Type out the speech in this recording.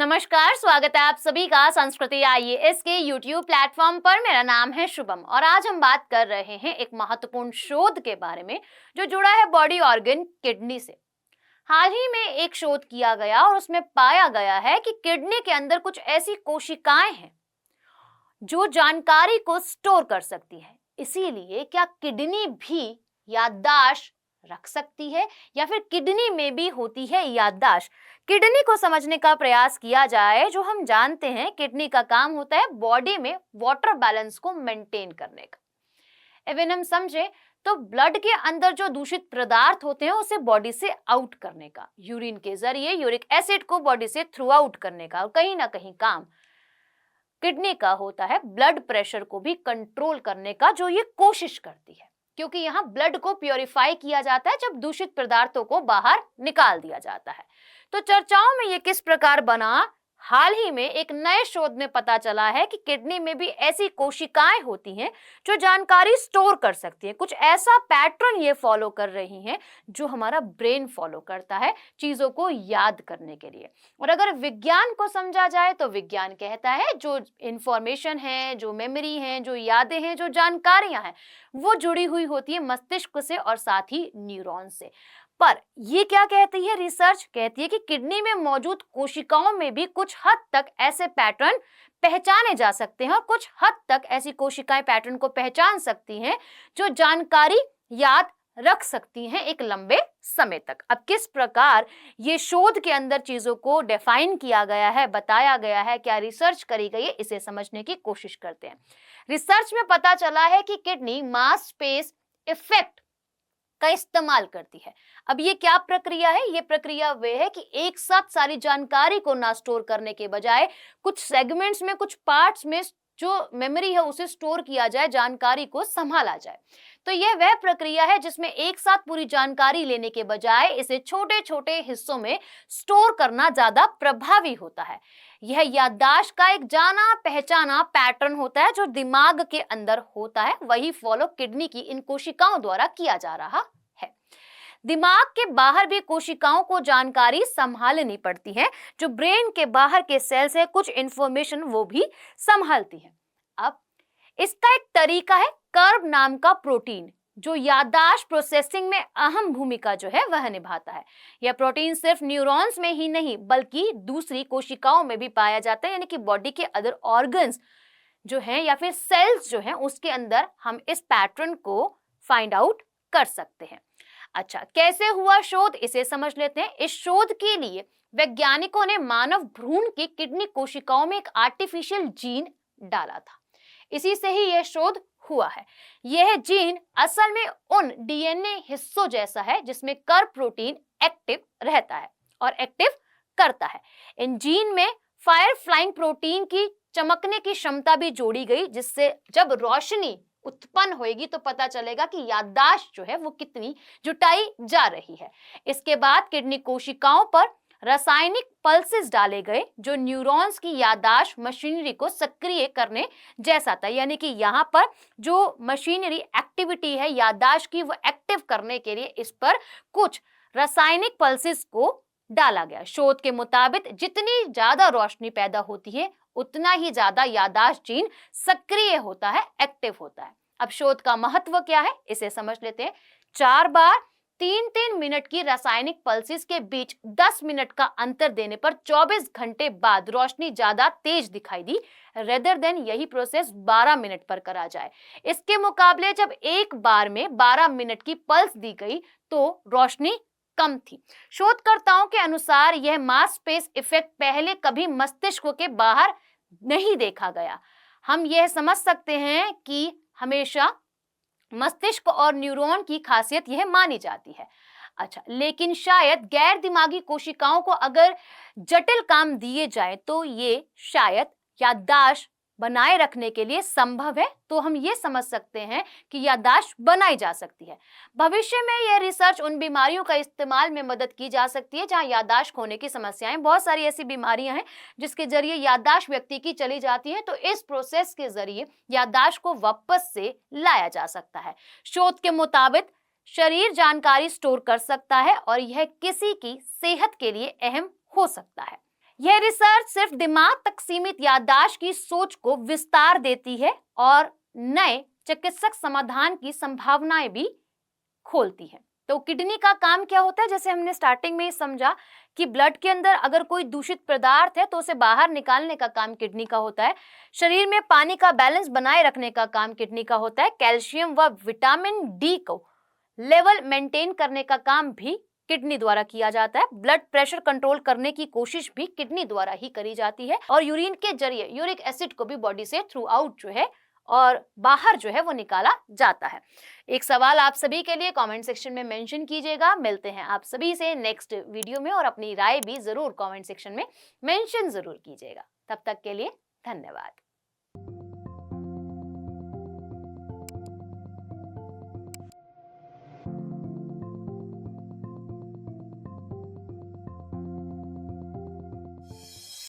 नमस्कार, स्वागत है आप सभी का संस्कृति आईएएस के YouTube प्लेटफॉर्म पर। मेरा नाम है शुभम और आज हम बात कर रहे हैं एक महत्वपूर्ण शोध के बारे में जो जुड़ा है बॉडी ऑर्गन किडनी से। हाल ही में एक शोध किया गया और उसमें पाया गया है कि किडनी के अंदर कुछ ऐसी कोशिकाएं हैं जो जानकारी को स्टोर कर सकती है। इसीलिए क्या किडनी भी याददाश्त रख सकती है या फिर किडनी में भी होती है याददाश्त? किडनी को समझने का प्रयास किया जाए। जो हम जानते हैं किडनी का काम होता है बॉडी में वाटर बैलेंस को मेंटेन करने का। इवन हम समझे तो ब्लड के अंदर जो दूषित पदार्थ होते हैं उसे बॉडी से आउट करने का, यूरिन के जरिए यूरिक एसिड को बॉडी से थ्रू आउट करने का। और कहीं ना कहीं काम किडनी का होता है ब्लड प्रेशर को भी कंट्रोल करने का, जो ये कोशिश करती है, क्योंकि यहाँ ब्लड को प्योरीफाई किया जाता है जब दूषित पदार्थों को बाहर निकाल दिया जाता है। तो चर्चाओं में ये किस प्रकार बना, हाल ही में एक नए शोध में पता चला है कि किडनी में भी ऐसी कोशिकाएं होती हैं जो जानकारी स्टोर कर सकती हैं। कुछ ऐसा पैटर्न ये फॉलो कर रही हैं जो हमारा ब्रेन फॉलो करता है चीजों को याद करने के लिए। और अगर विज्ञान को समझा जाए तो विज्ञान कहता है जो इंफॉर्मेशन है, जो मेमोरी है, जो यादें हैं, जो जानकारियां हैं, वो जुड़ी हुई होती है मस्तिष्क से और साथ ही न्यूरॉन से। पर ये क्या कहती है रिसर्च? कहती है कि किडनी में मौजूद कोशिकाओं में भी कुछ हद तक ऐसे पैटर्न पहचाने जा सकते हैं और कुछ हद तक ऐसी कोशिकाएं पैटर्न को पहचान सकती हैं जो जानकारी याद रख सकती हैं एक लंबे समय तक। अब किस प्रकार ये शोध के अंदर चीजों को डिफाइन किया गया है, बताया गया है, क्या रिसर्च करी गई है, इसे समझने की कोशिश करते हैं। रिसर्च में पता चला है कि किडनी मास स्पेस इफेक्ट का इस्तेमाल करती है। अब ये क्या प्रक्रिया है? ये प्रक्रिया वे है कि एक साथ सारी जानकारी को ना स्टोर करने के बजाय कुछ सेगमेंट्स में, कुछ पार्ट्स में जो मेमोरी है उसे स्टोर किया जाए, जानकारी को संभाला जाए। तो यह वह प्रक्रिया है जिसमें एक साथ पूरी जानकारी लेने के बजाय इसे छोटे छोटे हिस्सों में स्टोर करना ज्यादा प्रभावी होता है। यह याददाश्त का एक जाना पहचाना पैटर्न होता है जो दिमाग के अंदर होता है। वही फॉलो किडनी की इन कोशिकाओं द्वारा किया जा रहा है। दिमाग के बाहर भी कोशिकाओं को जानकारी संभालनी पड़ती है। जो ब्रेन के बाहर के सेल्स है, कुछ इंफॉर्मेशन वो भी संभालती है। अब इसका एक तरीका है कर्ब नाम का प्रोटीन, जो याददाश्त प्रोसेसिंग में अहम भूमिका जो है वह निभाता है। यह प्रोटीन सिर्फ न्यूरॉन्स में ही नहीं बल्कि दूसरी कोशिकाओं में भी पाया जाता है, यानी कि बॉडी के अदर ऑर्गन्स जो हैं या फिर सेल्स जो हैं उसके अंदर हम इस पैटर्न को फाइंड आउट कर सकते हैं। अच्छा, कैसे हुआ शोध, इसे समझ लेते हैं। इस शोध के लिए वैज्ञानिकों ने मानव भ्रूण की किडनी कोशिकाओं में एक आर्टिफिशियल जीन डाला था। इसी से ही यह शोध हुआ है। यह जीन असल में उन डीएनए हिस्सों जैसा है जिसमें कर्ब प्रोटीन एक्टिव रहता है और एक्टिव करता है। इन जीन में फायर फ्लाइंग प्रोटीन की चमकने की क्षमता भी जोड़ी गई, जिससे जब रोशनी उत्पन्न होगी तो पता चलेगा कि याददाश्त जो है वो कितनी जुटाई जा रही है। इसके बाद किडनी कोशिकाओं पर रासायनिक पल्सेस डाले गए जो न्यूरॉन्स की याददाश्त मशीनरी को सक्रिय करने जैसा था, यानी कि यहाँ पर जो मशीनरी एक्टिविटी है याददाश्त की वो एक्टिव करने के लिए इस पर कुछ रासायनिक पल्सेस को डाला गया। शोध के मुताबिक जितनी ज्यादा रोशनी पैदा होती है उतना ही ज्यादा याददाश्त जीन सक्रिय होता है, एक्टिव होता है। अब शोध का महत्व क्या है इसे समझ लेते हैं। 4 बार 3-3 मिनट की रासायनिक पल्सेस के बीच 10 मिनट का अंतर देने पर 24 घंटे बाद रोशनी ज्यादा तेज दिखाई दी, रेदर देन यही प्रोसेस 12 मिनट पर करा जाए। इसके मुकाबले जब एक बार में 12 मिनट की पल्स दी गई तो रोशनी कम थी। शोधकर्ताओं के अनुसार यह मास स्पेस इफेक्ट पहले कभी मस्तिष्क के बाहर नहीं देखा गया। हम यह समझ सकते हैं कि हमेशा मस्तिष्क और न्यूरॉन की खासियत यह मानी जाती है। अच्छा, लेकिन शायद गैर दिमागी कोशिकाओं को अगर जटिल काम दिए जाए तो ये शायद याददाश्त बनाए रखने के लिए संभव है। तो हम ये समझ सकते हैं कि याददाश्त बनाई जा सकती है। भविष्य में यह रिसर्च उन बीमारियों का इस्तेमाल में मदद की जा सकती है जहां याददाश्त खोने की समस्याएं, बहुत सारी ऐसी बीमारियां हैं जिसके जरिए याददाश्त व्यक्ति की चली जाती है, तो इस प्रोसेस के जरिए याददाश्त को वापस से लाया जा सकता है। शोध के मुताबिक शरीर जानकारी स्टोर कर सकता है और यह किसी की सेहत के लिए अहम हो सकता है। यह रिसर्च सिर्फ दिमाग तक सीमित याददाश्त की सोच को विस्तार देती है और नए चिकित्सक समाधान की संभावनाएं भी खोलती है। तो किडनी का काम क्या होता है, जैसे हमने स्टार्टिंग में ही समझा कि ब्लड के अंदर अगर कोई दूषित पदार्थ है तो उसे बाहर निकालने का काम किडनी का होता है। शरीर में पानी का बैलेंस बनाए रखने का काम किडनी का होता है। कैल्शियम व विटामिन डी को लेवल मेंटेन करने का काम भी किडनी द्वारा किया जाता है। ब्लड प्रेशर कंट्रोल करने की कोशिश भी किडनी द्वारा ही करी जाती है और यूरिन के जरिए यूरिक एसिड को भी बॉडी से थ्रू आउट जो है और बाहर जो है वो निकाला जाता है। एक सवाल आप सभी के लिए कमेंट सेक्शन में मेंशन कीजिएगा। मिलते हैं आप सभी से नेक्स्ट वीडियो में और अपनी राय भी जरूर कमेंट सेक्शन में मेंशन जरूर कीजिएगा। तब तक के लिए धन्यवाद।